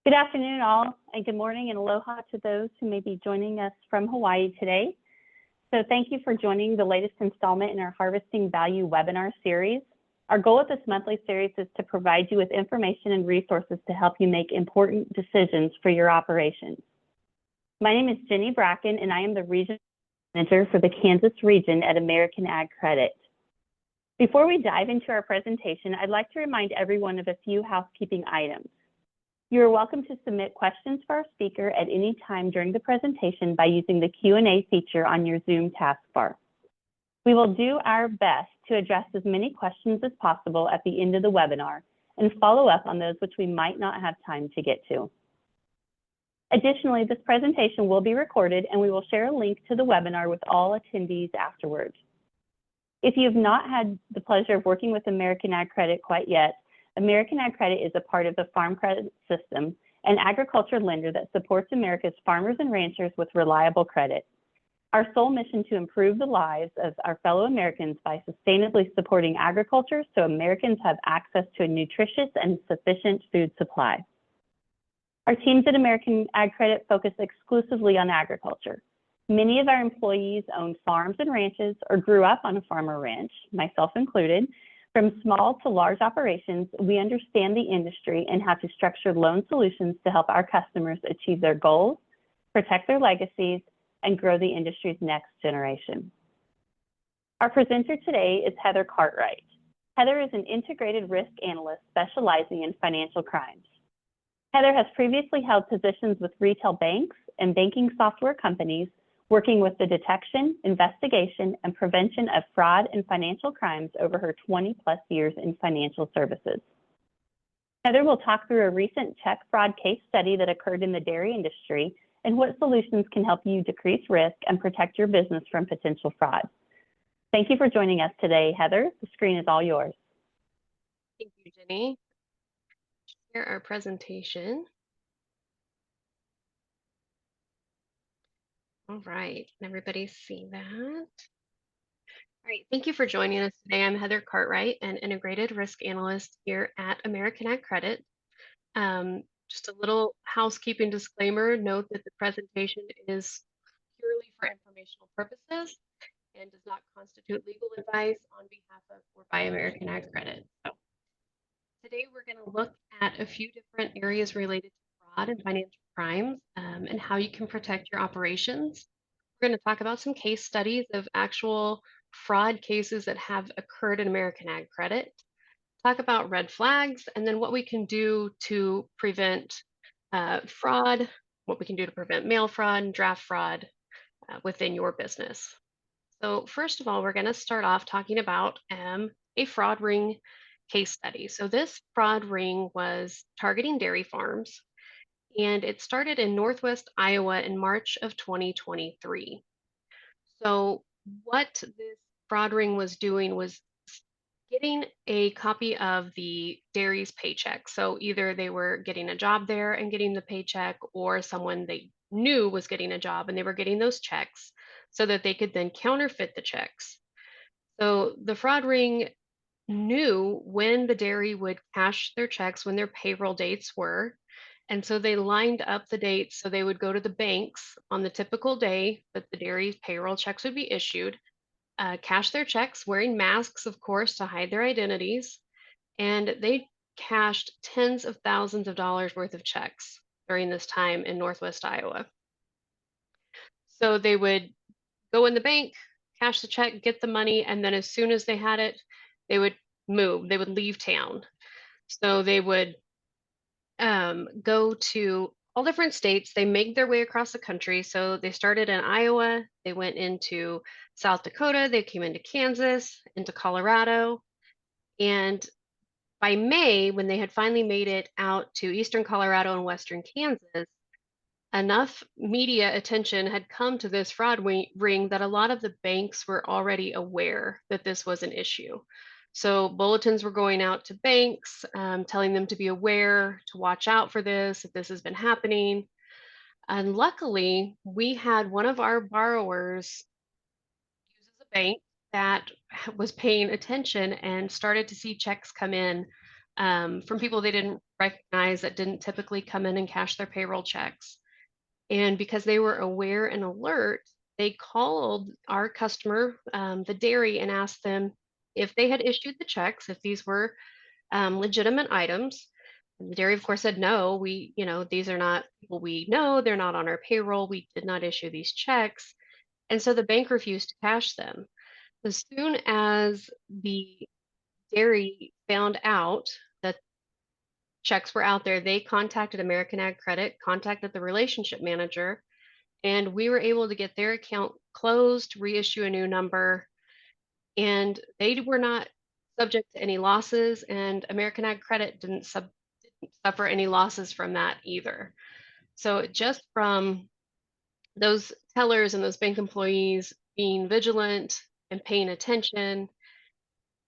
Good afternoon, all, and good morning and aloha to those who may be joining us from Hawaii today. So thank you for joining the latest installment in our Harvesting Value webinar series. Our goal of this monthly series is to provide you with information and resources to help you make important decisions for your operations. My name is Jenny Bracken, and I am the Regional Manager for the Kansas region at American Ag Credit. Before we dive into our presentation, I'd like to remind everyone of a few housekeeping items. You are welcome to submit questions for our speaker at any time during the presentation by using the Q&A feature on your Zoom taskbar. We will do our best to address as many questions as possible at the end of the webinar and follow up on those which we might not have time to get to. Additionally, this presentation will be recorded and we will share a link to the webinar with all attendees afterwards. If you have not had the pleasure of working with American Ag Credit quite yet, American Ag Credit is a part of the Farm Credit System, an agriculture lender that supports America's farmers and ranchers with reliable credit. Our sole mission to improve the lives of our fellow Americans by sustainably supporting agriculture so Americans have access to a nutritious and sufficient food supply. Our teams at American Ag Credit focus exclusively on agriculture. Many of our employees own farms and ranches or grew up on a farm or ranch, myself included. From small to large operations, we understand the industry and how to structure loan solutions to help our customers achieve their goals, protect their legacies, and grow the industry's next generation. Our presenter today is Heather Cartwright. Heather is an integrated risk analyst specializing in financial crimes. Heather has previously held positions with retail banks and banking software companies, working with the detection, investigation, and prevention of fraud and financial crimes over her 20+ years in financial services. Heather will talk through a recent check fraud case study that occurred in the dairy industry and what solutions can help you decrease risk and protect your business from potential fraud. Thank you for joining us today, Heather. The screen is all yours. Thank you, Jenny. Share our presentation. All right, can everybody see that? All right, thank you for joining us today. I'm Heather Cartwright, an integrated risk analyst here at American Ag Credit. Just a little housekeeping disclaimer, note that the presentation is purely for informational purposes and does not constitute legal advice on behalf of or by American Ag Credit. So today we're going to look at a few different areas related to fraud and financial crimes and how you can protect your operations. We're going to talk about some case studies of actual fraud cases that have occurred in American Ag Credit, talk about red flags, and then what we can do to prevent fraud, what we can do to prevent mail fraud and draft fraud within your business. So first of all, we're going to start off talking about a fraud ring case study. So this fraud ring was targeting dairy farms, and it started in Northwest Iowa in March of 2023. So what this fraud ring was doing was getting a copy of the dairy's paycheck. So either they were getting a job there and getting the paycheck, or someone they knew was getting a job and they were getting those checks so that they could then counterfeit the checks. So the fraud ring knew when the dairy would cash their checks, when their payroll dates were. And so they lined up the dates so they would go to the banks on the typical day that the dairy's payroll checks would be issued, cash their checks, wearing masks, of course, to hide their identities. And they cashed tens of thousands of dollars worth of checks during this time in Northwest Iowa. So they would go in the bank, cash the check, get the money, and then as soon as they had it, they would move, they would leave town. So they would go to all different states. They make their way across the country. So they started in Iowa, they went into South Dakota, they came into Kansas, into Colorado. And by May, when they had finally made it out to eastern Colorado and western Kansas, enough media attention had come to this fraud ring that a lot of the banks were already aware that this was an issue. So bulletins were going out to banks, telling them to be aware, to watch out for this, if this has been happening. And luckily, we had one of our borrowers use a bank that was paying attention and started to see checks come in from people they didn't recognize that didn't typically come in and cash their payroll checks. And because they were aware and alert, they called our customer, the dairy, and asked them if they had issued the checks, if these were legitimate items. And the dairy, of course, said no. These are not people we know. They're not on our payroll. We did not issue these checks. And so the bank refused to cash them. As soon as the dairy found out that checks were out there, they contacted American Ag Credit, contacted the relationship manager, and we were able to get their account closed, reissue a new number, and they were not subject to any losses, and American Ag Credit didn't suffer any losses from that either. So just from those tellers and those bank employees being vigilant and paying attention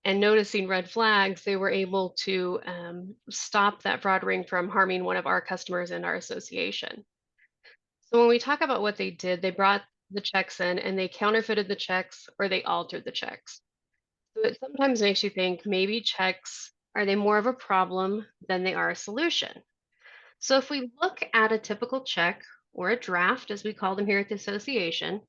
and noticing red flags, they were able to stop that fraud ring from harming one of our customers in our association. So when we talk about what they did, they brought the checks in and they counterfeited the checks or they altered the checks. So it sometimes makes you think maybe checks are they more of a problem than they are a solution. So if we look at a typical check or a draft, as we call them here at the association,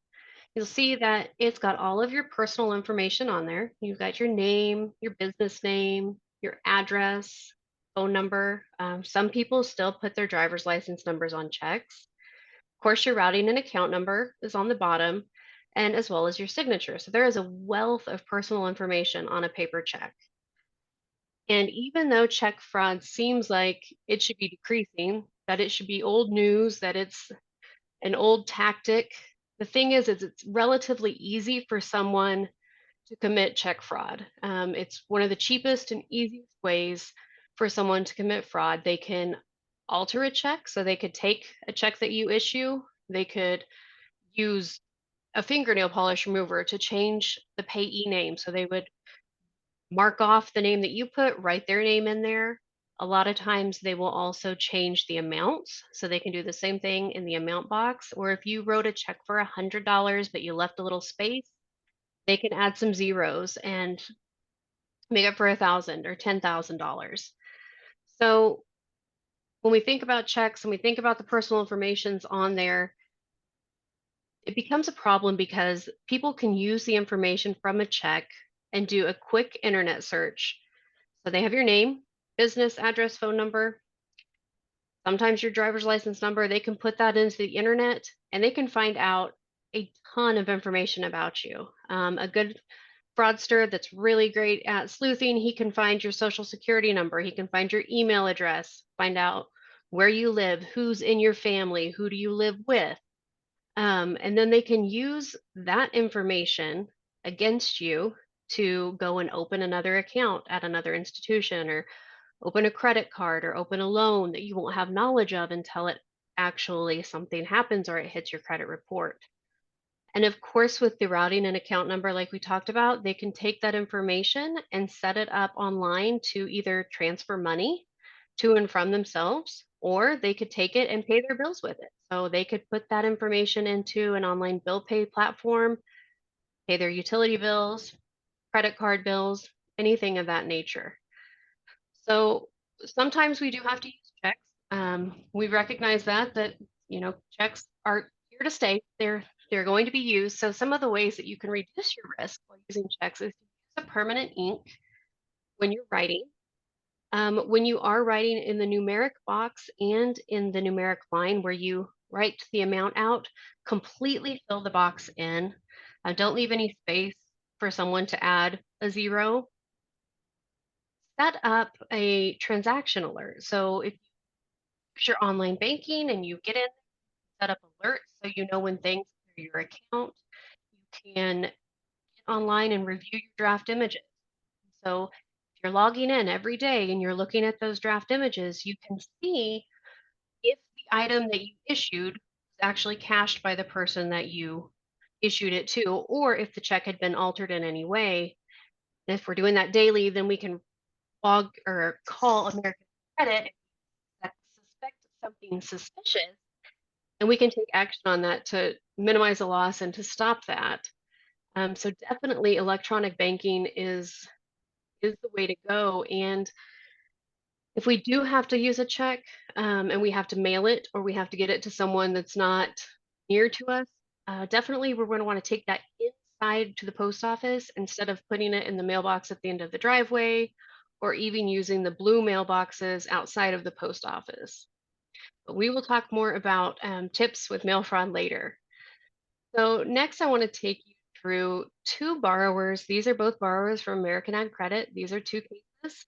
you'll see that it's got all of your personal information on there. You've got your name, your business name, your address, phone number. Some people still put their driver's license numbers on checks. Of course, your routing and account number is on the bottom, and as well as your signature. So there is a wealth of personal information on a paper check. And even though check fraud seems like it should be decreasing, that it should be old news, that it's an old tactic, the thing is it's relatively easy for someone to commit check fraud. It's one of the cheapest and easiest ways for someone to commit fraud. They can alter a check, so they could take a check that you issue, they could use a fingernail polish remover to change the payee name. So they would mark off the name that you put, write their name in there. A lot of times they will also change the amounts. So they can do the same thing in the amount box. Or if you wrote a check for $100, but you left a little space, they can add some zeros and make it for 1,000 or $10,000. So when we think about checks and we think about the personal informations on there, it becomes a problem because people can use the information from a check and do a quick internet search. So they have your name, business address, phone number, sometimes your driver's license number. They can put that into the internet and they can find out a ton of information about you. A good fraudster that's really great at sleuthing, he can find your social security number, he can find your email address, find out where you live, who's in your family, who do you live with. And then they can use that information against you to go and open another account at another institution or open a credit card or open a loan that you won't have knowledge of until it actually something happens or it hits your credit report. And of course, with the routing and account number, like we talked about, they can take that information and set it up online to either transfer money to and from themselves, or they could take it and pay their bills with it. So they could put that information into an online bill pay platform, pay their utility bills, credit card bills, anything of that nature. So sometimes we do have to use checks. We recognize that checks are here to stay. They're going to be used. So some of the ways that you can reduce your risk while using checks is to use a permanent ink when you're writing. When you are writing in the numeric box and in the numeric line where you write the amount out, completely fill the box in. Don't leave any space for someone to add a zero. Set up a transaction alert. So if you use your online banking and you get in, set up alerts so you know when things clear your account. You can get online and review your draft images. So if you're logging in every day and you're looking at those draft images, you can see if the item that you issued was actually cashed by the person that you issued it to, or if the check had been altered in any way. And if we're doing that daily, then we can log or call American Credit that suspect something suspicious, and we can take action on that to minimize the loss and to stop that. So definitely, electronic banking is the way to go. And If we do have to use a check, and we have to mail it or we have to get it to someone that's not near to us, definitely we're going to want to take that inside to the post office instead of putting it in the mailbox at the end of the driveway or even using the blue mailboxes outside of the post office. But we will talk more about tips with mail fraud later. So, next, I want to take you through two borrowers. These are both borrowers from American Ag Credit. These are two cases.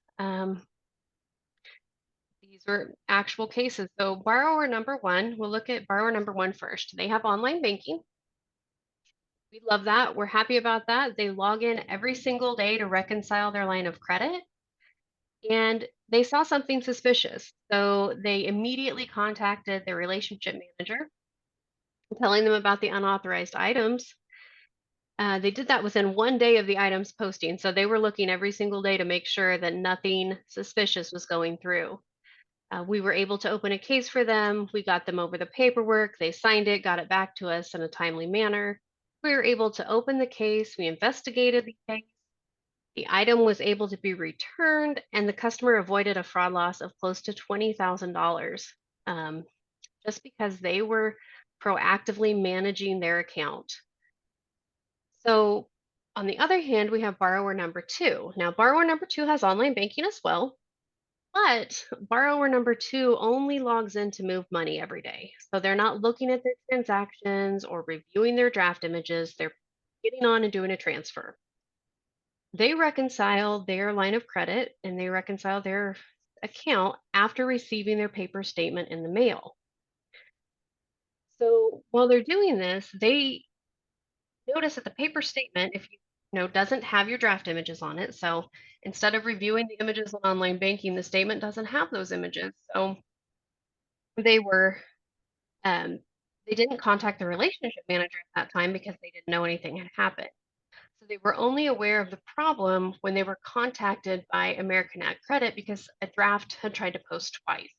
These were actual cases. So, borrower number one, we'll look at borrower number one first. They have online banking. We love that. We're happy about that. They log in every single day to reconcile their line of credit, and they saw something suspicious. So, they immediately contacted their relationship manager, telling them about the unauthorized items. They did that within 1 day of the items posting. So, they were looking every single day to make sure that nothing suspicious was going through. We were able to open a case for them. We got them over the paperwork. They signed it, got it back to us in a timely manner. We were able to open the case. We investigated the case. The item was able to be returned, and the customer avoided a fraud loss of close to $20,000 just because they were proactively managing their account. So, on the other hand, we have borrower number two. Now, borrower number two has online banking as well. But borrower number two only logs in to move money every day. So they're not looking at their transactions or reviewing their draft images. They're getting on and doing a transfer. They reconcile their line of credit and they reconcile their account after receiving their paper statement in the mail. So while they're doing this, they notice that the paper statement, if you know, doesn't have your draft images on it. So instead of reviewing the images on online banking, the statement doesn't have those images. So they were Um, they didn't contact the relationship manager at that time because they didn't know anything had happened. So they were only aware of the problem when they were contacted by American Ag Credit because a draft had tried to post twice,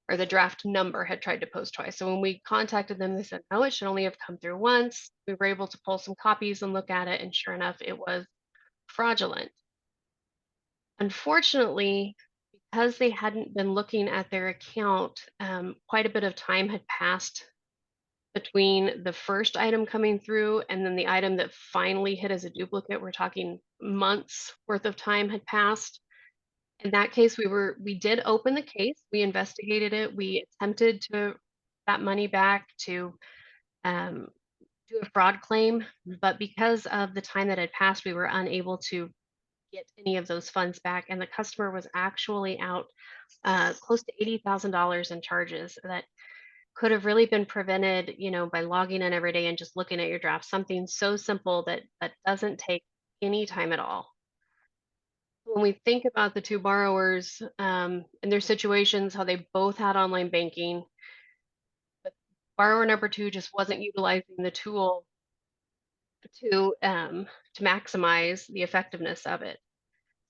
or the draft number had tried to post twice. So when we contacted them, they said, no, it should only have come through once. We were able to pull some copies and look at it, and sure enough, it was fraudulent. Unfortunately, because they hadn't been looking at their account, quite a bit of time had passed between the first item coming through and then the item that finally hit as a duplicate. We're talking months worth of time had passed. In that case, we did open the case, we investigated it, we attempted to that money back to um, do a fraud claim, but because of the time that had passed, we were unable to get any of those funds back, and the customer was actually out close to $80,000 in charges that could have really been prevented, by logging in every day and just looking at your draft. Something so simple that doesn't take any time at all. When we think about the two borrowers and their situations, how they both had online banking, but borrower number two just wasn't utilizing the tool to maximize the effectiveness of it.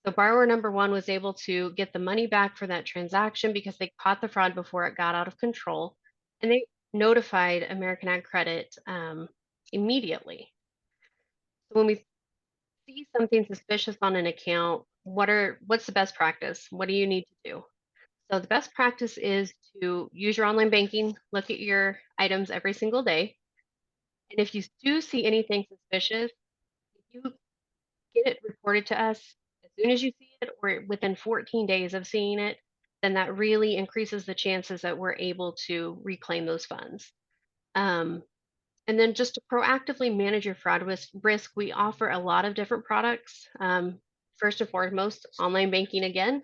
So borrower number one was able to get the money back for that transaction because they caught the fraud before it got out of control, and they notified American Ag Credit immediately. So when we see something suspicious on an account, what's the best practice? What do you need to do? So the best practice is to use your online banking, look at your items every single day, and if you do see anything suspicious, if you get it reported to us as soon as you see it or within 14 days of seeing it, then that really increases the chances that we're able to reclaim those funds. Um, and then just to proactively manage your fraud risk, we offer a lot of different products. First and foremost, online banking again,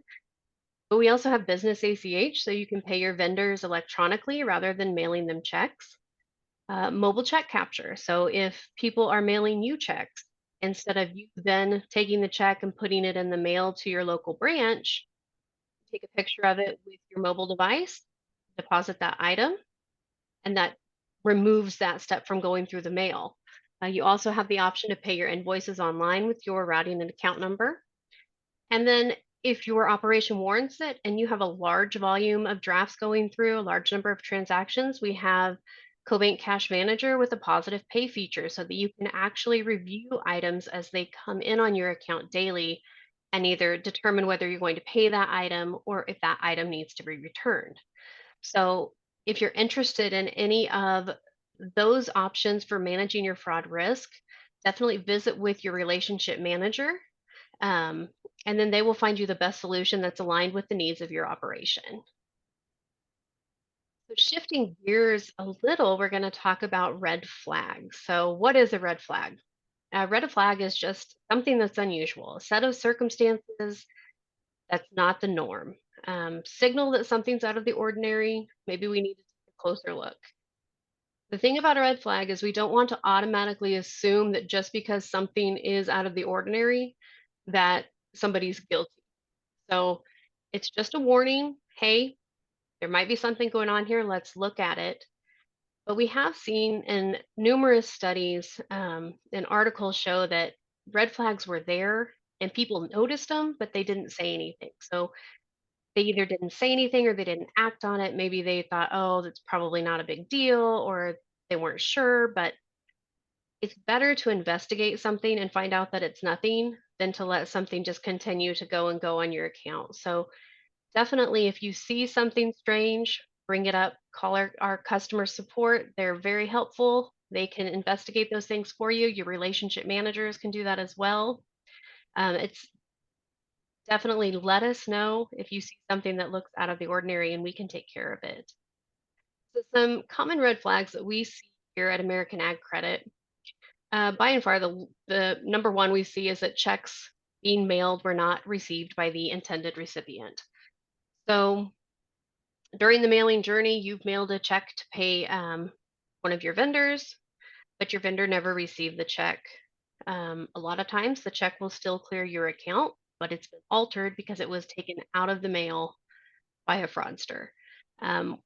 but we also have business ACH, so you can pay your vendors electronically rather than mailing them checks. Mobile check capture. So if people are mailing you checks, instead of you then taking the check and putting it in the mail to your local branch, take a picture of it with your mobile device, deposit that item, and that removes that step from going through the mail. You also have the option to pay your invoices online with your routing and account number. And then if your operation warrants it and you have a large volume of drafts going through, a large number of transactions, we have CoBank Cash Manager with a positive pay feature so that you can actually review items as they come in on your account daily and either determine whether you're going to pay that item or if that item needs to be returned. So, if you're interested in any of those options for managing your fraud risk, definitely visit with your relationship manager, um, and then they will find you the best solution that's aligned with the needs of your operation. So, shifting gears a little, we're going to talk about red flags. So, what is a red flag? A red flag is just something that's unusual, a set of circumstances that's not the norm. Signal that something's out of the ordinary. Maybe we need to take a closer look. The thing about a red flag is we don't want to automatically assume that just because something is out of the ordinary, that somebody's guilty. So it's just a warning. Hey, there might be something going on here. Let's look at it. But we have seen in numerous studies and articles show that red flags were there and people noticed them, but they didn't say anything. So they either didn't say anything or they didn't act on it. Maybe they thought, oh, that's probably not a big deal, or they weren't sure. But it's better to investigate something and find out that it's nothing than to let something just continue to go and go on your account. So definitely, if you see something strange, bring it up, call our customer support. They're very helpful. They can investigate those things for you. Your relationship managers can do that as well. It's definitely let us know if you see something that looks out of the ordinary and we can take care of it. So, some common red flags that we see here at American Ag Credit, by and far, the number one we see is that checks being mailed were not received by the intended recipient. So, during the mailing journey, you've mailed a check to pay one of your vendors, but your vendor never received the check. A lot of times, the check will still clear your account, but it's been altered because it was taken out of the mail by a fraudster. Um,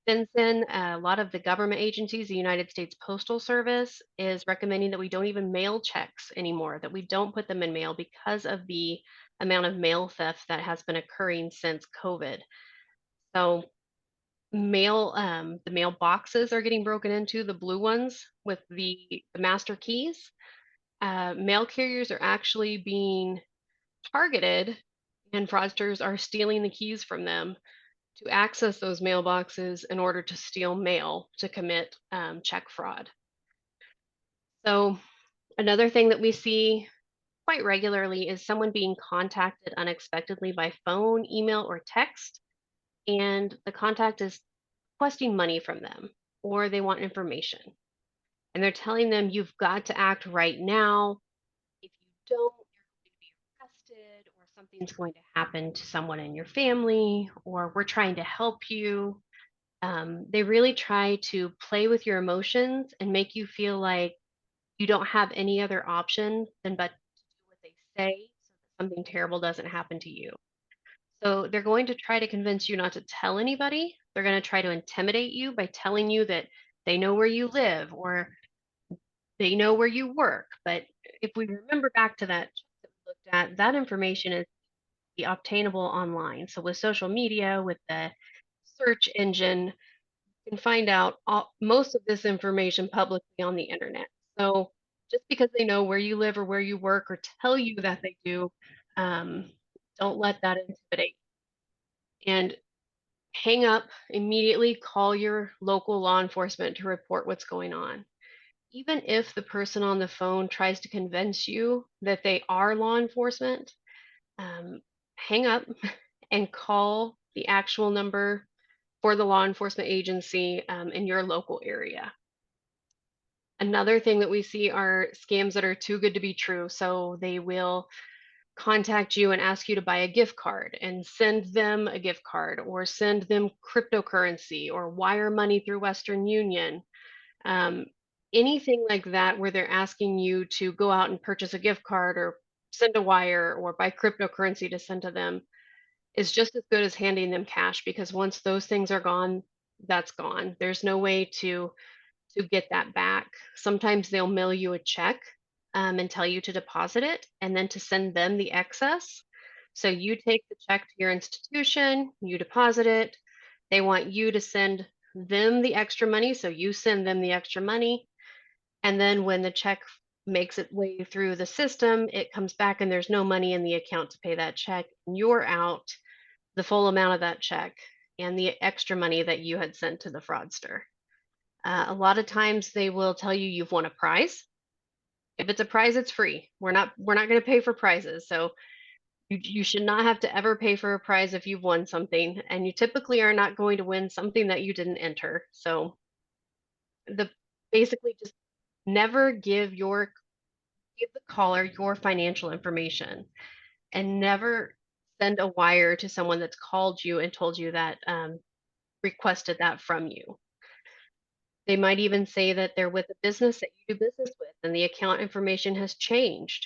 Since then, a lot of the government agencies, the United States Postal Service, is recommending that we don't even mail checks anymore, that we don't put them in mail because of the amount of mail theft that has been occurring since COVID. So, the mail boxes are getting broken into, the blue ones with the master keys. Mail carriers are actually being targeted, and fraudsters are stealing the keys from them to access those mailboxes in order to steal mail to commit check fraud. So, another thing that we see quite regularly is someone being contacted unexpectedly by phone, email, or text, and the contact is requesting money from them or they want information. And they're telling them, you've got to act right now. If you don't, you're going to be arrested, or something's going to happen to someone in your family, or we're trying to help you. They really try to play with your emotions and make you feel like you don't have any other option than but to do what they say so that something terrible doesn't happen to you. So they're going to try to convince you not to tell anybody. They're going to try to intimidate you by telling you that they know where you live or they know where you work. But if we remember back to that chart that we looked at, that information is obtainable online. So with social media, with the search engine, can find out most of this information publicly on the internet. So just because they know where you live or where you work or tell you that they do, um, don't let that intimidate. And hang up immediately, call your local law enforcement to report what's going on. Even if the person on the phone tries to convince you that they are law enforcement, um, hang up and call the actual number for the law enforcement agency in your local area. Another thing that we see are scams that are too good to be true. So they will contact you and ask you to buy a gift card and send them a gift card or send them cryptocurrency or wire money through Western Union. Um, Anything like that where they're asking you to go out and purchase a gift card or send a wire or buy cryptocurrency to send to them is just as good as handing them cash, because once those things are gone, that's gone. There's no way to get that back. Sometimes they'll mail you a check and tell you to deposit it and then to send them the excess. So you take the check to your institution, you deposit it. They want you to send them the extra money. So you send them the extra money. And then when the check makes its way through the system, it comes back and there's no money in the account to pay that check, and you're out the full amount of that check and the extra money that you had sent to the fraudster. A lot of times they will tell you you've won a prize. If it's a prize, it's free. We're not going to pay for prizes. So you should not have to ever pay for a prize if you've won something, and you typically are not going to win something that you didn't enter. So the basically just never give the caller your financial information, and never send a wire to someone that's called you and told you that requested that from you. They might even say that they're with a business that you do business with and the account information has changed.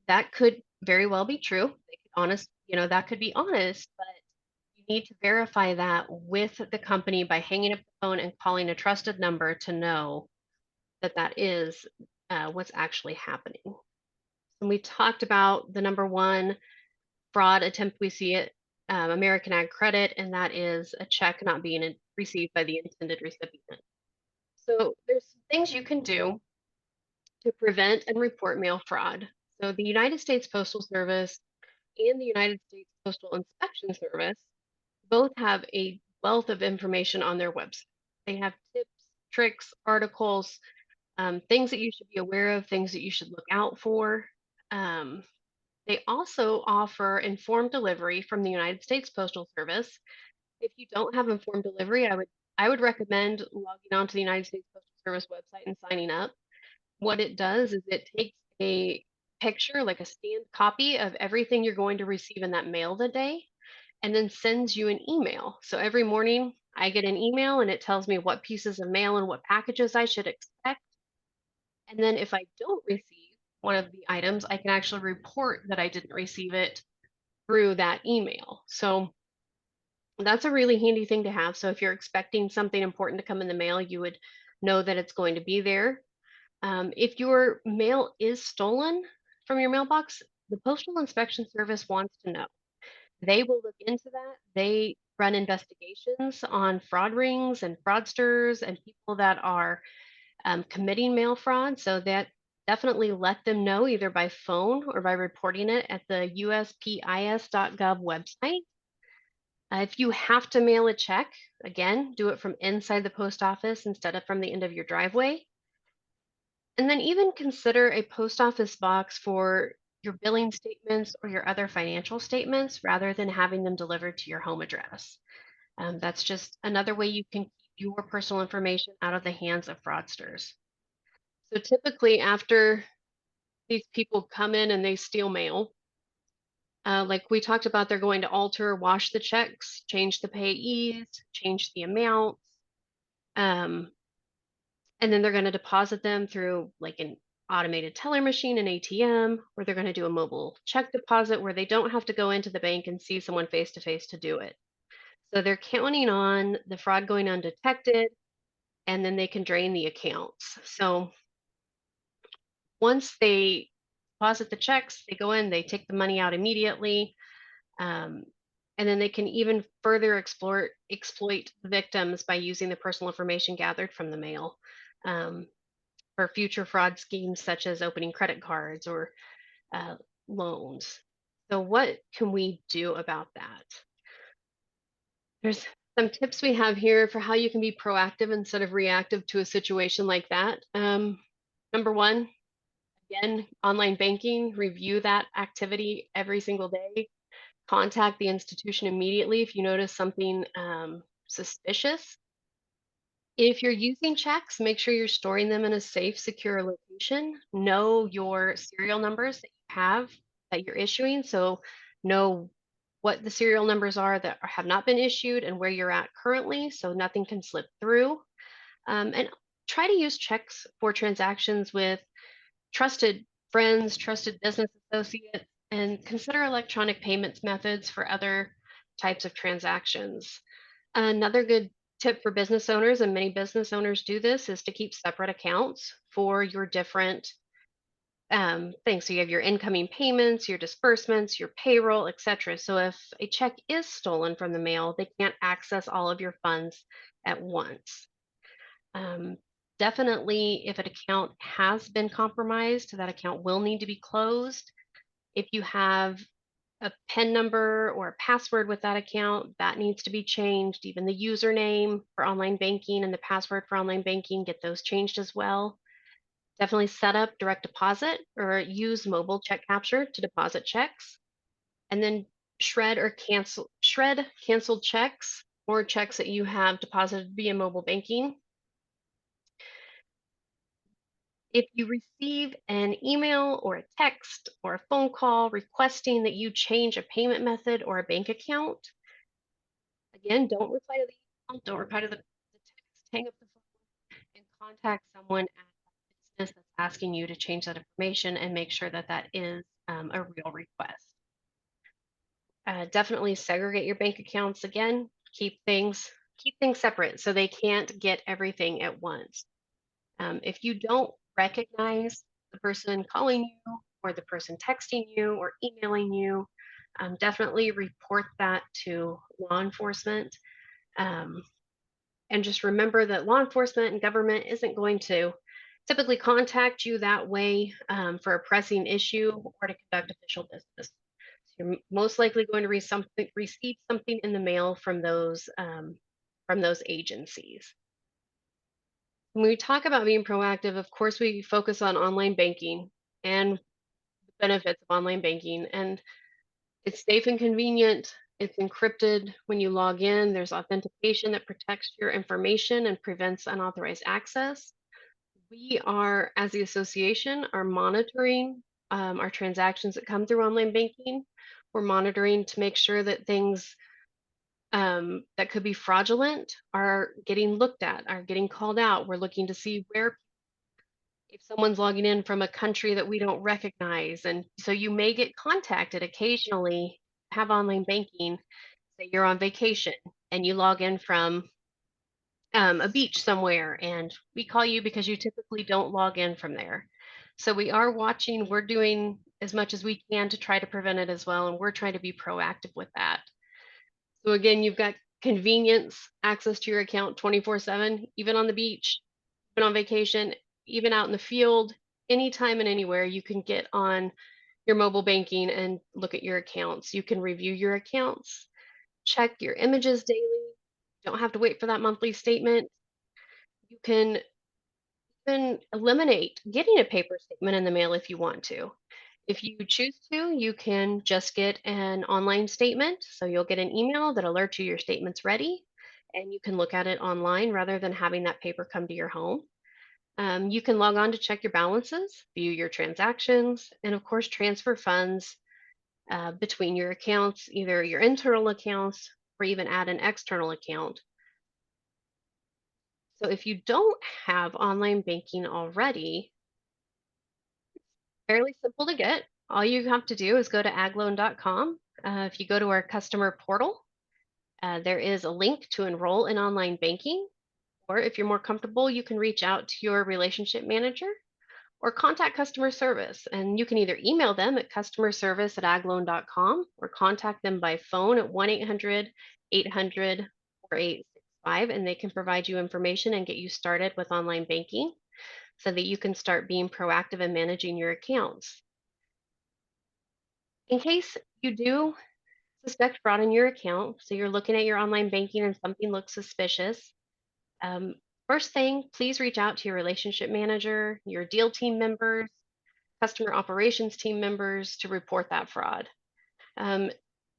That could very well be true. They could that could be honest, but you need to verify that with the company by hanging up the phone and calling a trusted number to know that that is what's actually happening. And we talked about the number one fraud attempt we see at American Ag Credit, and that is a check not being received by the intended recipient. So there's some things you can do to prevent and report mail fraud. So the United States Postal Service and the United States Postal Inspection Service both have a wealth of information on their website. They have tips, tricks, articles, things that you should be aware of, things that you should look out for. Um, they also offer informed delivery from the United States Postal Service. If you don't have informed delivery, I would recommend logging onto the United States Postal Service website and signing up. What it does is it takes a picture, like a scanned copy of everything you're going to receive in that mail that day, and then sends you an email. So every morning I get an email and it tells me what pieces of mail and what packages I should expect. And then if I don't receive one of the items, I can actually report that I didn't receive it through that email. So that's a really handy thing to have. So if you're expecting something important to come in the mail, you would know that it's going to be there. If your mail is stolen from your mailbox, the Postal Inspection Service wants to know. They will look into that. They run investigations on fraud rings and fraudsters and people that are committing mail fraud. So that definitely let them know either by phone or by reporting it at the USPIS.gov website. If you have to mail a check, again, do it from inside the post office instead of from the end of your driveway. And then even consider a post office box for your billing statements or your other financial statements rather than having them delivered to your home address. That's just another way you can keep your personal information out of the hands of fraudsters. So typically, after these people come in and they steal mail, like we talked about, they're going to alter, wash the checks, change the payees, change the amounts. And then they're going to deposit them through like an automated teller machine, an ATM, or they're going to do a mobile check deposit where they don't have to go into the bank and see someone face to face to do it. So they're counting on the fraud going undetected, and then they can drain the accounts. So once they deposit the checks, they go in, they take the money out immediately, um, and then they can even further exploit victims by using the personal information gathered from the mail. Um, for future fraud schemes such as opening credit cards or uh, loans. So, what can we do about that? There's some tips we have here for how you can be proactive instead of reactive to a situation like that. Number one, again, online banking, review that activity every single day. Contact the institution immediately if you notice something suspicious. If you're using checks, make sure you're storing them in a safe, secure location. Know your serial numbers that you have that you're issuing. So know what the serial numbers are that have not been issued and where you're at currently so nothing can slip through. And try to use checks for transactions with trusted friends, trusted business associates, and consider electronic payments methods for other types of transactions. Another good tip for business owners, and many business owners do this, is to keep separate accounts for your different things. So you have your incoming payments, your disbursements, your payroll, etc. So if a check is stolen from the mail, they can't access all of your funds at once. Um, Definitely, if an account has been compromised, that account will need to be closed. If you have a PIN number or a password with that account, that needs to be changed. Even the username for online banking and the password for online banking, get those changed as well. Definitely set up direct deposit or use mobile check capture to deposit checks. And then shred canceled checks or checks that you have deposited via mobile banking. If you receive an email or a text or a phone call requesting that you change a payment method or a bank account, again, don't reply to the email, don't reply to the text, hang up the phone, and contact someone at the business that's asking you to change that information and make sure that that is a real request. Definitely segregate your bank accounts again. Keep things separate so they can't get everything at once. If you don't recognize the person calling you or the person texting you or emailing you, definitely report that to law enforcement. And just remember that law enforcement and government isn't going to typically contact you that way for a pressing issue or to conduct official business. So you're most likely going to receive something in the mail from those agencies. When we talk about being proactive, of course, we focus on online banking and the benefits of online banking. And it's safe and convenient. It's encrypted when you log in. There's authentication that protects your information and prevents unauthorized access. We are, as the association, are monitoring our transactions that come through online banking. We're monitoring to make sure that things that could be fraudulent are getting looked at, are getting called out. We're looking to see where if someone's logging in from a country that we don't recognize. And so you may get contacted occasionally, have online banking, say you're on vacation and you log in from a beach somewhere, and we call you because you typically don't log in from there. So we are watching, we're doing as much as we can to try to prevent it as well. And we're trying to be proactive with that. So again, you've got convenience, access to your account 24/7, even on the beach, even on vacation, even out in the field, anytime and anywhere you can get on your mobile banking and look at your accounts. You can review your accounts, check your images daily. You don't have to wait for that monthly statement. You can even eliminate getting a paper statement in the mail if you want to. If you choose to, you can just get an online statement. So you'll get an email that alerts you your statement's ready, and you can look at it online rather than having that paper come to your home. You can log on to check your balances, view your transactions, and of course, transfer funds between your accounts, either your internal accounts or even add an external account. So if you don't have online banking already, fairly simple to get. All you have to do is go to agloan.com. If you go to our customer portal, there is a link to enroll in online banking. Or if you're more comfortable, you can reach out to your relationship manager or contact customer service. And you can either email them at customerservice@agloan.com or contact them by phone at 1-800-800-4865, and they can provide you information and get you started with online banking so that you can start being proactive in managing your accounts. In case you do suspect fraud in your account, so you're looking at your online banking and something looks suspicious, um, first thing, please reach out to your relationship manager, your deal team members, customer operations team members to report that fraud. Um,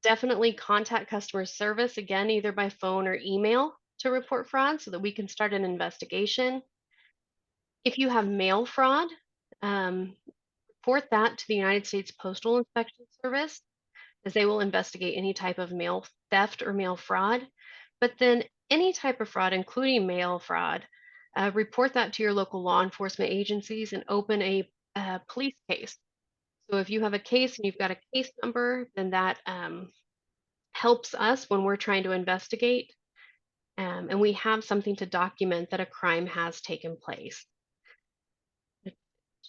Definitely contact customer service again, either by phone or email to report fraud so that we can start an investigation. If you have mail fraud, um, report that to the United States Postal Inspection Service, as they will investigate any type of mail theft or mail fraud. But then any type of fraud, including mail fraud, report that to your local law enforcement agencies and open a police case. So if you have a case and you've got a case number, then that helps us when we're trying to investigate. And we have something to document that a crime has taken place.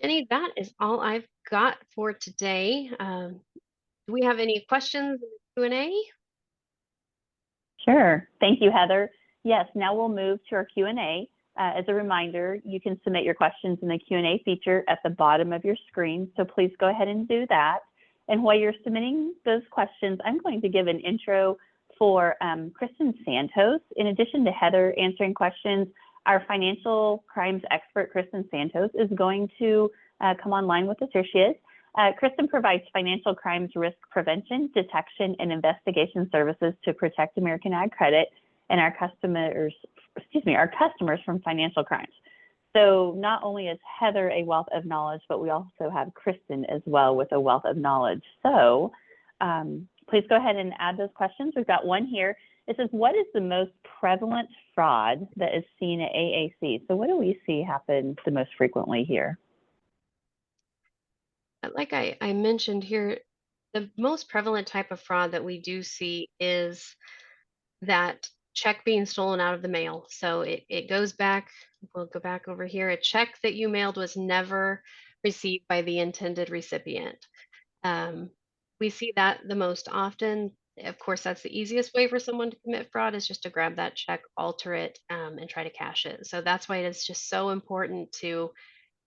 Jenny, that is all I've got for today. Do we have any questions in the Q&A? Sure. Thank you, Heather. Yes, now we'll move to our Q&A. As a reminder, you can submit your questions in the Q&A feature at the bottom of your screen, so please go ahead and do that. And while you're submitting those questions, I'm going to give an intro for Kristen Santos. In addition to Heather answering questions, our financial crimes expert, Kristen Santos, is going to come online with us. Here she is. Kristen provides financial crimes risk prevention, detection, and investigation services to protect American Ag Credit and our customers from financial crimes. So not only is Heather a wealth of knowledge, but we also have Kristen as well with a wealth of knowledge. So please go ahead and add those questions. We've got one here. It says, what is the most prevalent fraud that is seen at AAC? So what do we see happen the most frequently here? Like I mentioned here, the most prevalent type of fraud that we do see is that check being stolen out of the mail. So it goes back, we'll go back over here. A check that you mailed was never received by the intended recipient. We see that the most often. Of course, that's the easiest way for someone to commit fraud, is just to grab that check, alter it, and try to cash it. So that's why it is just so important to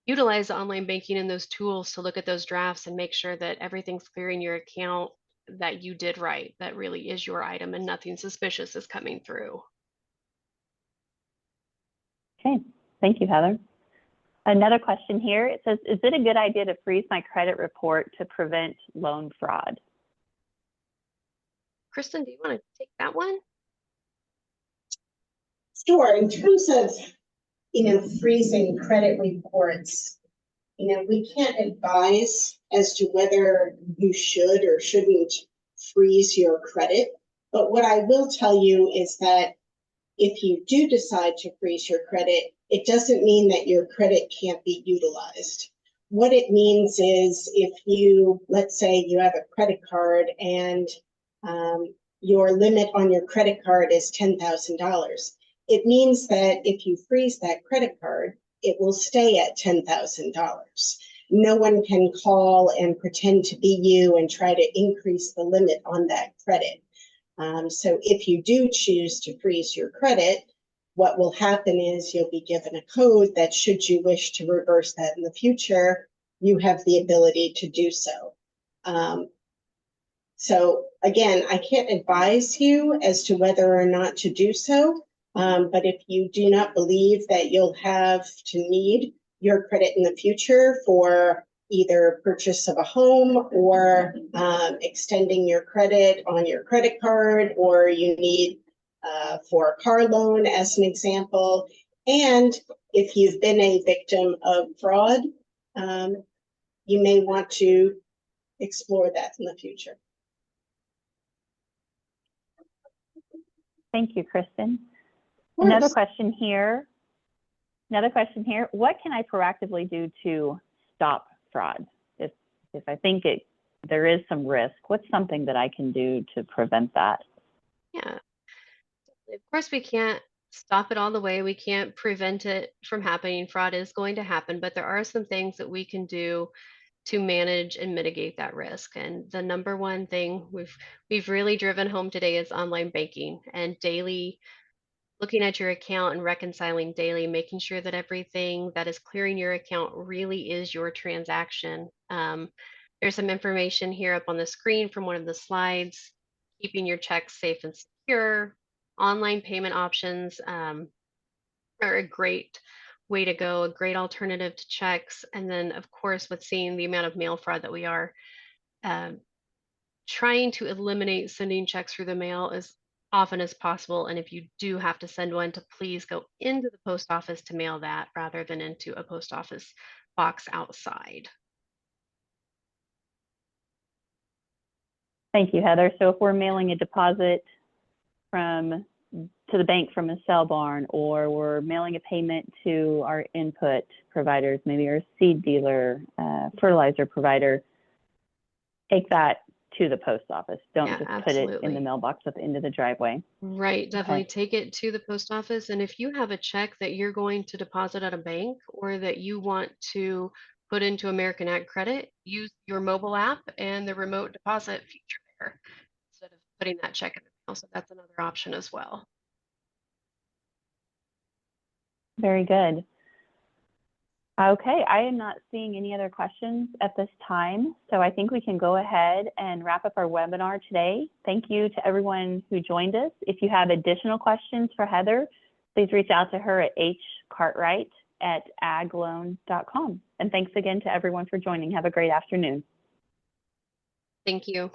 utilize online banking and those tools to look at those drafts and make sure that everything's clear in your account, that you did right, that really is your item and nothing suspicious is coming through. Okay, thank you, Heather. Another question here, it says, is it a good idea to freeze my credit report to prevent loan fraud? Kristen, do you want to take that one? Sure. In terms of, freezing credit reports, we can't advise as to whether you should or shouldn't freeze your credit. But what I will tell you is that if you do decide to freeze your credit, it doesn't mean that your credit can't be utilized. What it means is if you, let's say you have a credit card and your limit on your credit card is $10,000. It means that if you freeze that credit card, it will stay at $10,000. No one can call and pretend to be you and try to increase the limit on that credit. So if you do choose to freeze your credit, what will happen is you'll be given a code that, should you wish to reverse that in the future, you have the ability to do so. So again, I can't advise you as to whether or not to do so. But if you do not believe that you'll have to need your credit in the future for either purchase of a home or extending your credit on your credit card, or you need for a car loan as an example, and if you've been a victim of fraud, you may want to explore that in the future. Thank you, Kristen. Another question here. What can I proactively do to stop fraud? If I think there is some risk, what's something that I can do to prevent that? Yeah, of course we can't stop it all the way. We can't prevent it from happening. Fraud is going to happen, but there are some things that we can do to manage and mitigate that risk. And the number one thing we've really driven home today is online banking and daily looking at your account and reconciling daily, making sure that everything that is clearing your account really is your transaction. There's some information here up on the screen from one of the slides. Keeping your checks safe and secure. Online payment options are a great way to go, a great alternative to checks. And then, of course, with seeing the amount of mail fraud that we are, trying to eliminate sending checks through the mail as often as possible. And if you do have to send one, to please go into the post office to mail that rather than into a post office box outside. Thank you, Heather. So if we're mailing a deposit to the bank from a cell barn, or we're mailing a payment to our input providers, maybe our seed dealer, fertilizer provider, take that to the post office. Don't just absolutely. put it in the mailbox at the end of the driveway. Right, definitely take it to the post office. And if you have a check that you're going to deposit at a bank or that you want to put into American Ag Credit, use your mobile app and the remote deposit feature there instead of putting that check in the mail. So that's another option as well. Very good. Okay, I am not seeing any other questions at this time, so I think we can go ahead and wrap up our webinar today. Thank you to everyone who joined us. If you have additional questions for Heather, please reach out to her at hcartwright@agloan.com. And thanks again to everyone for joining. Have a great afternoon. Thank you.